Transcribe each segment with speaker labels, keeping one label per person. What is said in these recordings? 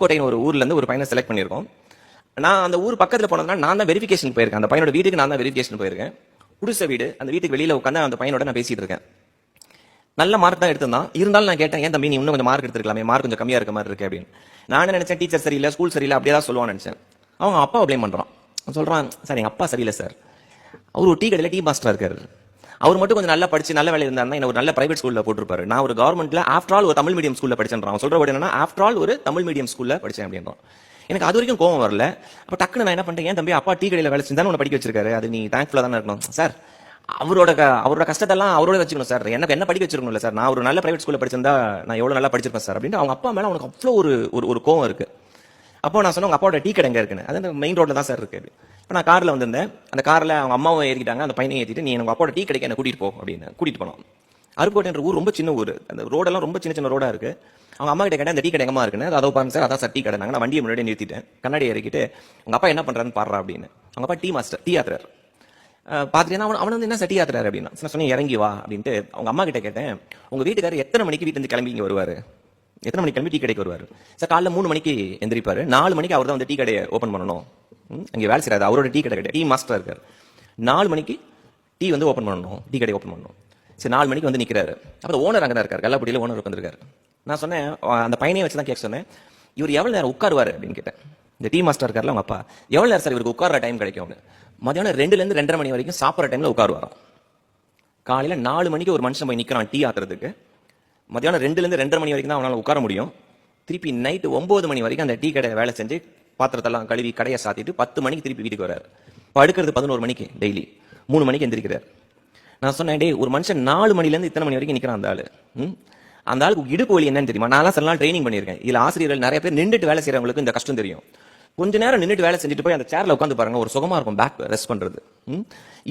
Speaker 1: கோட்டைன்னு ஒரு ஊர்ல இருந்து ஒரு பையனை செலக்ட் பண்ணியிருக்கோம். நான் அந்த ஊர் பக்கத்துல போனதுனால நான் தான் வெரிஃபிகேஷன் போயிருக்கேன். அந்த பையனோட வீட்டுக்கு நான் தான் வெரிஃபிகேஷன் போயிருக்கேன். குடிசை வீடு, அந்த வீட்டுக்கு வெளியில உட்காந்து அந்த பையனோட நான் பேசிட்டு இருக்கேன். நல்ல மார்க் தான் எடுத்திருந்தான். இருந்தாலும் நான் கேட்டேன், ஏன் தம்பி நீ இன்னும் கொஞ்சம் மார்க் எடுத்துருக்கலாமே, மார்க் கொஞ்சம் கம்மியா இருக்க மாதிரி இருக்கு அப்படின்னு. நான் என்ன நினைச்சேன், டீச்சர் சரியில்லை, ஸ்கூல் சரியில்லை, அப்படியே தான் சொல்லுவான்னு நினைச்சேன். அவங்க அப்பாவை ப்ளேம் பண்றான். சொல்றான், சார் எங்க அப்பா சரியில்லை சார், அவர் ஒரு டீ கடையில் டீ மாஸ்டரா இருக்காரு, அவர் மட்டும் கொஞ்சம் நல்லா படிச்சு நல்ல வேலை இருந்தாருன்னா என்ன ஒரு நல்ல பிரைவேட் ஸ்கூல்ல போட்டுருப்பாரு. நான் ஒரு கவர்மெண்ட்ல ஆஃப்டர் ஆல் ஒரு தமிழ் மீடியம் ஸ்கூல்ல படிச்சேன். அவன் சொல்ற வேர்டு என்னன்னா, ஆஃப்டர் ஆல் ஒரு தமிழ் மீடியம் ஸ்கூல்ல படிச்சேன் அப்படின்றான். எனக்கு அது வரைக்கும் கோவம் வரல. அப்ப டக்குன்னு நான் என்ன பண்ணிட்டேன், ஏன் தம்பி அப்பா டீ கடையில் வேலை செஞ்சு தானே உன்னை படிக்க வச்சிருக்காரு, அது நீ தேங்க்ஃபுல்லா தானே இருக்கணும் சார். அவரோட கஷ்டத்தெல்லாம் அவரோட வச்சுக்கணும் சார், எனக்கு என்ன படிக்க வச்சிருக்கணும்ல சார், நான் ஒரு நல்ல பிரைவேட் ஸ்கூல்ல படிச்சிருந்தா நான் எவ்வளவு நல்லா படிச்சிருப்பேன் சார் அப்படின்னு. அவங்க அப்பா மேல அவனுக்கு அவ்வளோ ஒரு கோவம் இருக்கு. அப்போ நான் சொன்னேன், உங்க அப்பாவோட டீ கடை எங்க இருக்குன்னு. அது மெயின் ரோட்ல தான் சார் இருக்கு. இப்போ நான் கார்ல வந்திருந்தேன். அந்த கார்ல அவங்க அம்மாவும் ஏறிட்டாங்க, அந்த பையனையும் ஏற்றிட்டு, நீ எனக்கு அப்பாவோட டீ கடைக்கு என்ன கூட்டிட்டு போ அப்படின்னு கூட்டிட்டு போனோம். அருப்புக்கோட்டைன்ற ஊர் ரொம்ப சின்ன ஊர், அந்த ரோடெல்லாம் ரொம்ப சின்ன சின்ன ரோடா இருக்கு. அவங்க அம்மா கிட்ட கேட்டேன், அந்த டீ கடை எங்கம்மா இருக்குன்னு. அதை பாருங்க சார், அதான் சார் டீ கடை. நான் வண்டியை முன்னாடி நிறுத்திட்டேன், கண்ணாடி இறக்கிட்டு உங்க அப்பா என்ன பண்றாருன்னு பாடுறா அப்படின்னு. அவங்க அப்பா டீ மாஸ்டர், டீ ஆத்துறாரு. பாத்துட்டேன்னா அவன் வந்து என்ன சட்டி ஆத்துறாரு அப்படின்னா. நான் சொன்னேன், இறங்கி வா அப்படின்ட்டு. அவங்க அம்மா கிட்ட கேட்டேன், உங்க வீட்டுக்காரர் எத்தனை மணிக்கு வீட்டுல இருந்து கிளம்பி இங்க வருவாரு, எத்தனை மணிக்கு கிளம்பி டீ கடைக்கு வருவாரு சார்? காலைல 3 மணிக்கு எந்திரிப்பாரு, 4 மணிக்கு அவர் தான் வந்து டீ கடையை ஓப்பன் பண்ணணும். அங்கே வேலை செய்யறாரு, அவரோட டீ கடை கிடையாது, டீ மாஸ்டர் இருக்காரு. 4 மணிக்கு டீ வந்து ஓப்பன் பண்ணணும், டீ கடை ஓப்பன் பண்ணணும். சரி 4 மணிக்கு வந்து நிற்கிறாரு. அப்போ ஓனர் அங்கே தான் இருக்காரு, கல்லாப்பட்டியில் ஓனர் உட்காந்துருக்காரு. நான் சொன்னேன், அந்த பையனையை வச்சு தான் கேட்க சொன்னேன், இவர் எவ்வளோ நேரம் உட்காருவாரு அப்படின்னு கேட்டேன். இந்த டீ மாஸ்டர் இருக்காருல அவங்க அப்பா, எவ்வளோ நேரம் சார் இவருக்கு உட்கார டைம் கிடைக்கும்? மதியானம் 2லேருந்து 2:30 மணி வரைக்கும் சாப்பிட்ற டைம்ல உட்காருவாராம். காலையில 4 மணிக்கு ஒரு மனுஷன் போய் நிற்கிறான் டீ ஆத்துறதுக்கு, மதியானம் 2லேருந்து 2:30 மணி வரைக்கும் தான் அவனால் உட்கார முடியும். திருப்பி நைட்டு 9 மணி வரைக்கும் அந்த டீ கடை வேலை செஞ்சு பாத்திரத்தெல்லாம் கழுவி கடையை சாத்திட்டு 10 மணிக்கு திருப்பி வீட்டுக்கு வர்றாரு. படுக்கிறது 11 மணிக்கு, டெய்லி 3 மணிக்கு எந்திரிக்கிறார். நான் சொன்னேன், டே ஒரு மனுஷன் 4 மணிலேருந்து இத்தனை மணி வரைக்கும் நிற்கிறான் அந்த ஆளு, அந்த ஆளுக்கு இடுப்பு வலி என்னன்னு தெரியுமா? நான் சில நாள் ட்ரைனிங் பண்ணியிருக்கேன். இதுல ஆசிரியர்கள் நிறைய பேர் நின்றுட்டு வேலை செய்யறவங்களுக்கு இந்த கஷ்டம் தெரியும். கொஞ்ச நேரம் நின்றுட்டு வேலை செஞ்சுட்டு போய் அந்த சேர்ல உட்காந்து பாருங்க, ஒரு சுகமா இருக்கும் பேக் ரெஸ்ட் பண்றது.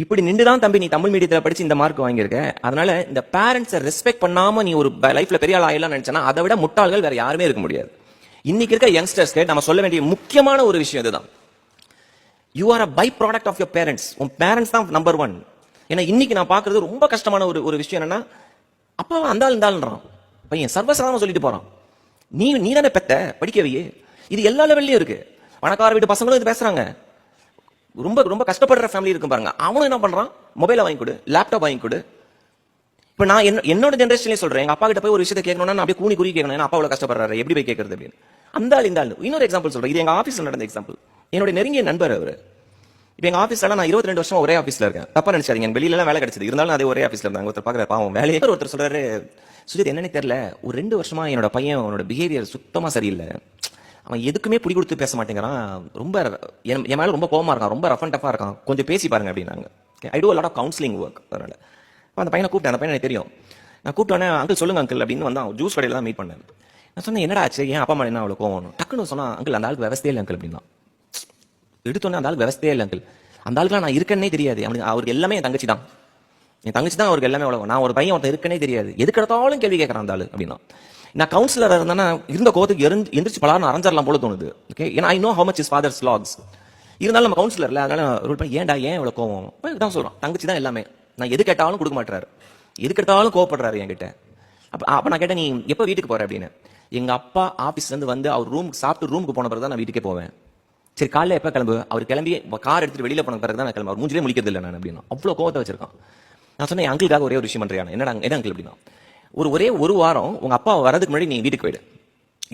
Speaker 1: இப்படி நின்றுதான் தம்பி நீ தமிழ் மீடியத்தில் படிச்சு இந்த மார்க் வாங்கியிருக்க. அதனால இந்த பேரண்ட்ஸை ரெஸ்பெக்ட் பண்ணாம நீ ஒரு லைஃப்ல பெரிய ஆள் ஆயிடலாம் நினைச்சனா, அதை விட முட்டாள்கள் வேற யாருமே இருக்க முடியாது. இன்னைக்கு இருக்க யங்ஸ்டர்ஸ்க்கு நம்ம சொல்ல வேண்டிய முக்கியமான ஒரு விஷயம் இதுதான். You are a by product of your parents. உன் பேரண்ட்ஸ் தான் நம்பர் 1. ஏன்னா இன்னைக்கு நான் பாக்குறது ரொம்ப கஷ்டமான ஒரு விஷயம் என்னன்னா, அப்பாவை இருந்தாலும் பையன் சர்வசாதாரணமா சொல்லிட்டு போறான், நீ தானே பெத்த படிக்கவையே. இது எல்லா லெவல்லையும் இருக்கு. பணக்கார வீட்டு பசங்களும் இது பேசுறாங்க. ரொம்ப ரொம்ப கஷ்டப்படுற ஃபேமிலி இருக்கும் பாருங்க, அவனும் என்ன பண்றான், மொபைலை வாங்கி கொடு, லேப்டாப் வாங்கி கொடு. இப்ப நான் என்னோட ஜெனரேஷன்லேயே சொல்றேன், எங்க அப்பா கிட்ட போய் ஒரு விஷயத்தை கேட்கணும்னா நான் அப்படியே கூனி குறி கேட்கணும், ஏன்னா அப்பா அவ்வளவு கஷ்டப்படுறாரு, எப்படி போய் கேட்கறது அப்படின்னு. அந்த ஆள் இன்னொரு எக்ஸாம்பிள் சொல்றேன், இது எங்க ஆஃபீஸ்ல நடந்த எக்ஸாம்பிள். என்னோட நெருங்கிய நண்பர் அவரு. இப்ப எங்க ஆஃபீஸ்ல நான் 22 வருஷம் ஒரே ஆஃபீஸ்ல இருக்கேன். தப்பா நினைச்சாதீங்க, எனக்கு வெளியில வேலை கிடைச்சது, இருந்தாலும் அதே ஒரே ஆஃபீஸ்ல இருந்தாங்க. ஒருத்தர் பாக்குற பாவம் வேலையே. ஒருத்தர் சொல்றாரு, சுஜித் என்னன்னு தெரியல, ஒரு 2 வருஷமா என்னோட பையன் அவனோட பிஹேவியர் சுத்தமா சரியில்லை, அவன் எதுக்குமே பிடி கொடுத்து பேச மாட்டேங்கிறான், ரொம்ப என் மேல ரொம்ப கோவமா இருக்கான், ரொம்ப ரஃப் அண்ட் டஃபா இருக்கான், கொஞ்சம் பேசி பாருங்க அப்படின்னாங்க. ஐ two a lot of counseling work. அதனால அந்த பையனை கூப்பிட்டேன். அந்த பையனை எனக்கு தெரியும். நான் கூப்பிட்டோன்னே, அங்கிள் சொல்லுங்க அங்கிள் அப்படின்னு வந்தான். ஜூஸ் கடையில தான் மீட் பண்ணேன். நான் சொன்னேன், என்னடா ஆச்சு, ஏன் அப்பா மேலே என்ன அவ்வளோ கோவம்? டக்குன்னு சொன்னா, அங்கிள் அந்த ஆளுக்கு விவசாயே இல்லை அங்கிள் அப்படின்னா. எடுத்தோன்னே அந்த ஆளுக்கு விவசாயே இல்லை அங்கிள், அந்த ஆளுக்குலாம் நான் இருக்கேன்னே தெரியாது, அவருக்கு எல்லாமே என் தங்கச்சி தான், என் தங்கச்சி தான் அவருக்கு எல்லாமே. அவ்வளோ நான் ஒரு பையன் ஒருத்தன் இருக்கனே தெரியாது, எதுக்கு எடுத்தாலும் கேள்வி கேட்கறான் அந்த ஆளு அப்படின்னா. நான் கவுன்சிலர் இருந்தேன்னா இருந்த கோவத்துக்கு எந்திரிச்சு பலாரும் அரைஞ்சிடலாம் போல தோணுது. ஓகே, ஏன்னா I know how much is father's lakhs. இருந்தாலும் நம்ம கவுன்சிலர்ல, அதனால ரூல் பண்ணி, ஏன் இவ்வளவு கோவம் தான் சொல்றான், தங்கச்சி தான் எல்லாமே, நான் எது கேட்டாலும் கொடுக்க மாட்டாரு, எது கேட்டாலும் கோவப்படுறாரு என்கிட்ட. அப்ப நான் கேட்டேன், நீ எப்போ வீட்டுக்கு போற அப்படின்னு. எங்க அப்பா ஆபீஸ்ல இருந்து வந்து அவர் சாப்பிட்டு ரூமுக்கு போன பிறகு தான் நான் வீட்டுக்கே போவேன். சரி காலைல எப்ப கிளம்பு? அவர் கிளம்பி கார் எடுத்துட்டு வெளியில போன பிறகு தான் நான் கிளம்பு, அவர் மூஞ்சிலே முடிக்கிறது இல்லை நான் அப்படின்னா. அவ்வளவு கோவத்தை வச்சிருக்கான். நான் சொன்னேன், என் அங்கிளுக்காக ஒரே ஒரு விஷயம் பண்றியா? என்ன அங்கிள் அப்படின்னா, ஒரே ஒரு வாரம் உங்க அப்பா வரதுக்கு முன்னாடி நீ வீட்டுக்கு போயிடு,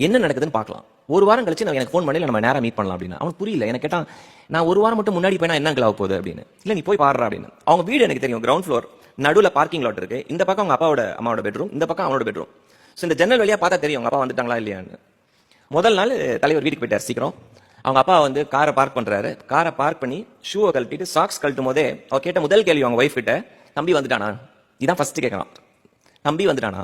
Speaker 1: என்ன நடக்குதுன்னு பார்க்கலாம். ஒரு வாரம் கழிச்சு நான் எனக்கு ஃபோன் பண்ணி நம்ம நேரம் மீட் பண்ணலாம் அப்படின்னு. அவனுக்கு புரியல. எனக்கு கேட்டான், நான் ஒரு வாரம் மட்டும் முன்னாடி போய் என்ன அங்கிள் ஆக போகுது அப்படின்னு. இல்ல நீ போய் பாடுறா அப்படின்னு. அவங்க வீடு எனக்கு தெரியும், கிரவுண்ட் ஃப்ளோர், நடுவில் பார்க்கிங் லாட் இருக்கு. இந்த பக்கம் அவங்க அம்மாவோட பெட்ரூம், இந்த பக்கம் அவனோட பெட்ரூம். ஸோ இந்த ஜன்னல் வழியா பார்த்தா தெரியும் அவங்க அப்பா வந்துட்டாங்களா இல்லையான்னு. முதல் நாள் தலைவர் வீட்டுக்கு போயிட்டார் சீக்கிரம். அவங்க அப்பா வந்து காரை பார்க் பண்றாரு. காரை பார்க் பண்ணி ஷூவை கழட்டிட்டு சாக்ஸ் கழட்டும் போதே அவர் கேட்ட முதல் கேள்வி அவங்க ஒய்ஃப் கிட்ட, தம்பி வந்துட்டானா? இதான் ஃபர்ஸ்ட் கேட்கலாம், தம்பி வந்துட்டானா?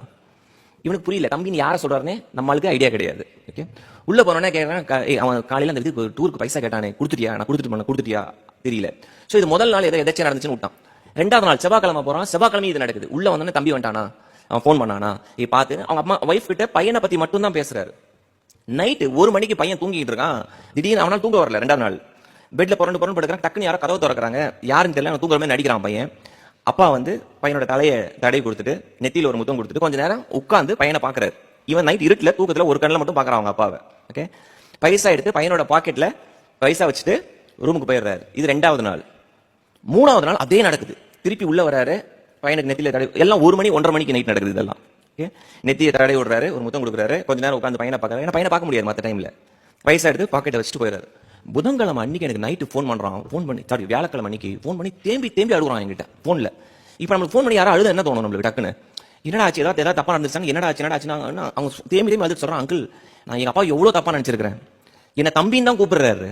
Speaker 1: இவனுக்கு புரியல, தம்பின்னு யாரை சொல்றாருன்னு நம்மளுக்கு ஐடியா கிடையாது. ஓகே, உள்ள போனோன்னே கேட்கறான், அவன் காலையில அந்த இதுக்கு டூருக்கு பைசா கேட்டானே, கொடுத்துட்டியா? நான் கொடுத்துட்டியா தெரியல. ஸோ இது முதல் நாள் எதாச்சும் நடந்துச்சுன்னு விட்டான். 2வது நாள் செவ்வாய்க்கிழமை போறான். செவ்வாய்க்கிழமை இது நடக்குது. உள்ள வந்தோடனே தம்பி வந்துட்டானா, அவன் ஃபோன் பண்ணானா பார்த்து அவங்க அம்மா ஒய்ஃப் கிட்ட பையனை பத்தி மட்டும் தான் பேசுறாரு. நைட்டு 1 மணிக்கு பையன் தூங்கிட்டு இருக்கான். திடீர்னு அவனால் தூங்க வரல. 2வது நாள் பெட்ல புரண்டு படுக்கிறான். டக்குன்னு யாரோ கதவை திறக்கிறாங்க, யாருன்னு தெரியல, தூங்குற மாதிரி நடிக்கிறான் பையன். அப்பா வந்து பையனோட தலையை தடை கொடுத்துட்டு நெத்தியில ஒரு முத்தம் கொடுத்துட்டு கொஞ்ச நேரம் உட்காந்து பையனை பாக்குறாரு. இவன் நைட் இருட்டுல தூக்கத்துல ஒரு கண்ணில் மட்டும் பாக்குறான் அவங்க அப்பாவை. ஓகே, பைசா எடுத்து பையனோட பாக்கெட்ல பைசா வச்சுட்டு ரூமுக்கு போயிடுறாரு. இது 2வது நாள். 3வது நாள் அதே நடக்குது. திருப்பி உள்ள வராரு, பையனுக்கு நெத்தியில தடவை, எல்லாம் 1 மணி 1:30 மணிக்கு நைட் நடக்குது இதெல்லாம். நெத்தியை தடவை விடுறாரு, ஒரு முத்தம் கொடுக்குறாரு, கொஞ்ச நேரம் உட்காந்து பையனை பார்க்கறாரு. ஏன்னா பையனை பார்க்க முடியாது மற்ற டைம்ல. பைசா எடுத்து பாக்கெட்டை வச்சுட்டு போயிடுறாரு. புதன்கிழமை அன்னைக்கு எனக்கு நைட்டு ஃபோன் பண்றான். ஃபோன் பண்ணி சாரி வியாழக்கிழமை அன்னைக்கு ஃபோன் பண்ணி தேம்பி அழுகுறான் என்கிட்ட போன்ல. இப்ப நம்மளுக்கு ஃபோன் பண்ணி யாரும் அழுத என்ன தோணும் நம்மளுக்கு டக்குன்னு? என்னடா ஆச்சு, ஏதாவது தப்பா நடந்துச்சாங்க, என்னடா ஆச்சுன்னா அவங்க தேம்பி அழுது சொல்றான், அங்கிள் நான் எங்க அப்பா எவ்வளவு தப்பா நினைச்சிருக்கிறேன், என்ன தம்பின்னு தான் கூப்பிடுறாரு,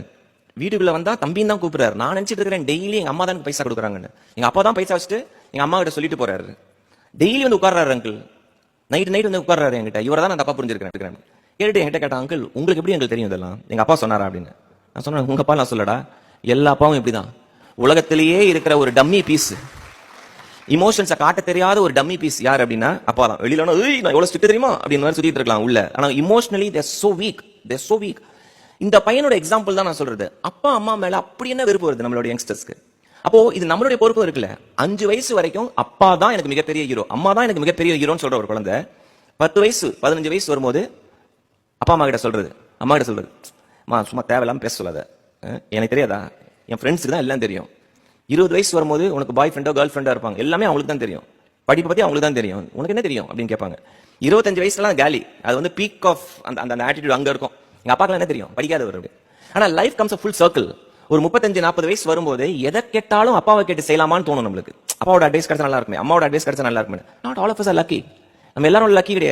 Speaker 1: வீட்டுக்குள்ள வந்தா தம்பின்னு தான் கூப்பிடுறாரு, நான் நினைச்சிட்டு இருக்கிறேன் டெய்லி எங்க அம்மா தான் பைசா கொடுக்குறாங்கன்னு. எங்க அப்பா தான் பைசா வச்சுட்டு எங்க அம்மா கிட்ட சொல்லிட்டு போறாரு. டெய்லி வந்து உட்கார்றாரு அங்கிள், நைட் வந்து உட்கார்றாரு என்கிட்ட. இவரை தான் நான் தப்பா புரிஞ்சிருக்கிறேன். கேட்டு என்கிட்ட கேட்டான், அங்கிள் உங்களுக்கு எப்படி எங்களுக்கு தெரியும் இதெல்லாம், எங்க அப்பா சொன்னாரா அப்படின்னு. நான் சொன்னேன், உங்க அப்பா நான் சொல்லடா, எல்லா அப்பாவும் இப்படிதான், உலகத்திலேயே இருக்கிற ஒரு டம்மி பீஸ், இமோஷன்ஸை காட்ட தெரியாத ஒரு டம்மி பீஸ் யார் அப்படின்னா அப்பா தான். வெளியில நான் எவ்வளவு ஸ்ட்ரிக்ட் தெரியுமா அப்படின்னு மாதிரி சுத்திட்டு இருக்கலாம் உள்ள, ஆனா இமோஷனலி தேர் சோ வீக். இந்த பையனோட எக்ஸாம்பிள் தான் நான் சொல்றது. அப்பா அம்மா மேல அப்படி என்ன வெறுப்பு வருது நம்மளுடைய யங்ஸ்டர்ஸ்க்கு? அப்போ இது நம்மளுடைய பொறுப்பு இருக்குல்ல. 5 வயசு வரைக்கும் அப்பா தான் எனக்கு மிகப்பெரிய ஹீரோ, அம்மா தான் எனக்கு மிகப்பெரிய ஹீரோன்னு சொல்ற ஒரு குழந்தை 10 வயசு 15 வயசு வரும்போது அப்பா அம்மா கிட்ட சொல்றது, அம்மா கிட்ட சொல்றது, அம்மா சும்மா தேவையில்லாம பேச சொல்லாத, எனக்கு தெரியாதா, என் ஃப்ரெண்ட்ஸுக்கு தான் எல்லாம் தெரியும். 20 வயசு வரும்போது உனக்கு பாய் ஃப்ரெண்டோ கேர்ள் ஃப்ரெண்டா இருப்பாங்க, எல்லாமே அவங்களுக்கு தான் தெரியும், படிப்பு பத்தி அவங்களுக்கு தான் தெரியும், உனக்கு என்ன தெரியும் அப்படின்னு கேட்பாங்க. 25 வயசுலாம் காலி, அது வந்து பீக் ஆஃப் அந்த ஆட்டிடியூட் அங்க இருக்கும். எங்க அப்பாக்கு என்ன தெரியும், படிக்காதவர். ஆனா லைஃப் கம்ஸ் ஃபுல் சர்க்கிள். ஒரு 35-40 வயசு வரும்போது எதை கேட்டாலும் அப்பாவை கேட்டு செய்யலாமான்னு தோணும் நம்மளுக்கு. அப்பாவோட அட்வைஸ் கிடைச்சா நல்லா இருக்குமே, அம்மாவோட அட்வைஸ் கிடைச்சா நல்லா இருக்குமே. Not all of us are lucky. நம்ம எல்லாரும் லக்கி கிடையாது.